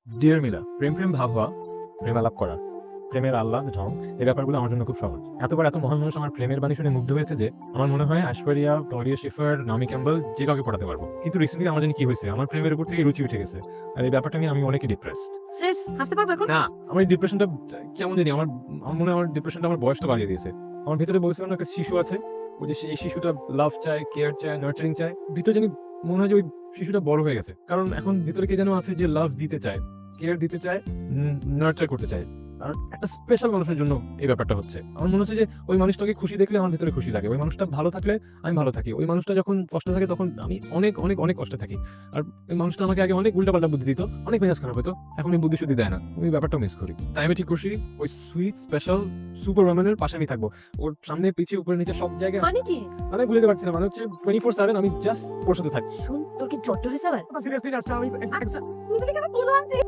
Deer মিলা, প্রেম প্রেম ভাব হওয়া, প্রেম আলাপ করা, প্রেমের আহ্লাদ ঢং, এই ব্যাপারগুলো আমার জন্য খুব সহজ। এতবার এত মহান মানুষ আমার প্রেমের বাণী শুনে মুগ্ধ হয়েছে যে আমার মনে হয় ঐশ্বরিয়া, ক্লডিয়া শিফার, নামি ক্যাম্বেল যে কাউকে পড়াতে পারবো। কিন্তু রিসেন্টলি আমার জানি কি হয়েছে, আমার প্রেমের উপর থেকে রুচি উঠে গেছে। আর এই ব্যাপারটা নিয়ে আমি অনেকই ডিপ্রেসড। শেষ হাসতে পারবো এখন? না, আমার এই ডিপ্রেশনটা কেমন জানি, আমার মনে হয় আমার ডিপ্রেশনটা আমার বয়সটা বাড়িয়ে দিয়েছে। আমার ভিতরে বলছিলাম না একটা শিশু আছে, ওই যে সেই শিশুটা লাভ চায়, কেয়ার চায়, নার্চারিং চায়। ভিতরে জানি মনে হয় যে ওই শিশুটা বড় হয়ে গেছে, কারণ এখন ভিতরে কে যেন আছে যে লাভ দিতে চায়, কেয়ার দিতে চায়, নার্চার করতে চায়। আর একটা স্পেশাল মানুষের জন্য এই ব্যাপারটা হচ্ছে। আমার মনে হচ্ছে যে ওই মানুষটাকে খুশি দেখলে আমার ভিতরে খুশি লাগে, ওই মানুষটা ভালো থাকলে আমি ভালো থাকি, ওই মানুষটা যখন কষ্ট থাকে তখন আমি অনেক অনেক অনেক কষ্টে থাকি। আর ওই মানুষটা আমাকে আগে অনেক উল্টাপাল্টা বুদ্ধি দিত, অনেক মেজাজ খারাপ হতো, এখন ওই বুদ্ধি শুদ্ধি দেয় না। ওই ব্যাপারটা মিস করি, তাই আমি ঠিক করছি ওই সুইট স্পেশাল সুপার ওম্যানের পাশে আমি থাকবো। ওর সামনে পিছিয়ে উপরে নিচে সব জায়গায় মানে কি? মানে বুঝতে পারছি না, মানে হচ্ছে 24/7 আমি জাস্ট ওর সাথে থাকি। শুন, তোর কি চট্টরি সাবার? সিরিয়াসলি না, আমি আচ্ছা, তুমি তো এখানে বলো আনছি।